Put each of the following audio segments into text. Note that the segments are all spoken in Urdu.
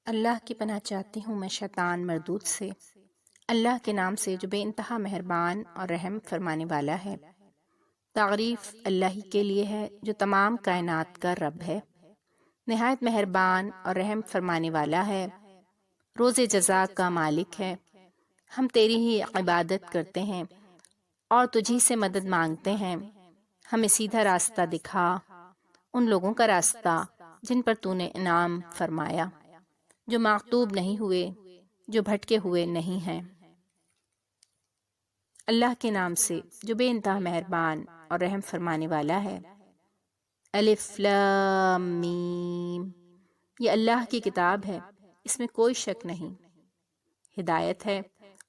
اللہ کی پناہ چاہتی ہوں میں شیطان مردود سے۔ اللہ کے نام سے جو بے انتہا مہربان اور رحم فرمانے والا ہے۔ تعریف اللہ ہی کے لیے ہے جو تمام کائنات کا رب ہے، نہایت مہربان اور رحم فرمانے والا ہے، روز جزا کا مالک ہے۔ ہم تیری ہی عبادت کرتے ہیں اور تجھی سے مدد مانگتے ہیں۔ ہمیں سیدھا راستہ دکھا، ان لوگوں کا راستہ جن پر تو نے انعام فرمایا، جو معتوب نہیں ہوئے، جو بھٹکے ہوئے نہیں ہیں۔ اللہ کے نام سے جو بے انتہا مہربان اور رحم فرمانے والا ہے۔ الف لام میم، یہ اللہ کی کتاب ہے، اس میں کوئی شک نہیں۔ ہدایت ہے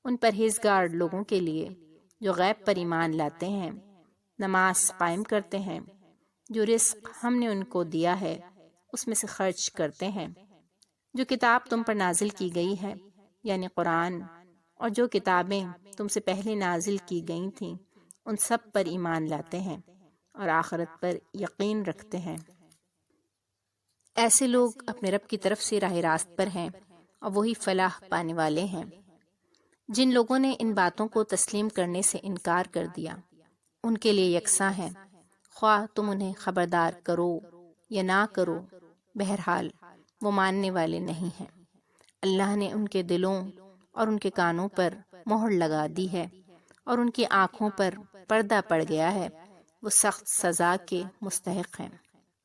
ان پرہیزگار لوگوں کے لیے جو غیب پر ایمان لاتے ہیں، نماز قائم کرتے ہیں، جو رزق ہم نے ان کو دیا ہے اس میں سے خرچ کرتے ہیں، جو کتاب تم پر نازل کی گئی ہے یعنی قرآن، اور جو کتابیں تم سے پہلے نازل کی گئی تھیں ان سب پر ایمان لاتے ہیں اور آخرت پر یقین رکھتے ہیں۔ ایسے لوگ اپنے رب کی طرف سے راہ راست پر ہیں اور وہی فلاح پانے والے ہیں۔ جن لوگوں نے ان باتوں کو تسلیم کرنے سے انکار کر دیا ان کے لیے یکساں ہے، خواہ تم انہیں خبردار کرو یا نہ کرو، بہرحال وہ ماننے والے نہیں ہیں۔ اللہ نے ان کے دلوں اور ان کے کانوں پر مہر لگا دی ہے اور ان کی آنکھوں پر پردہ پڑ گیا ہے، وہ سخت سزا کے مستحق ہیں۔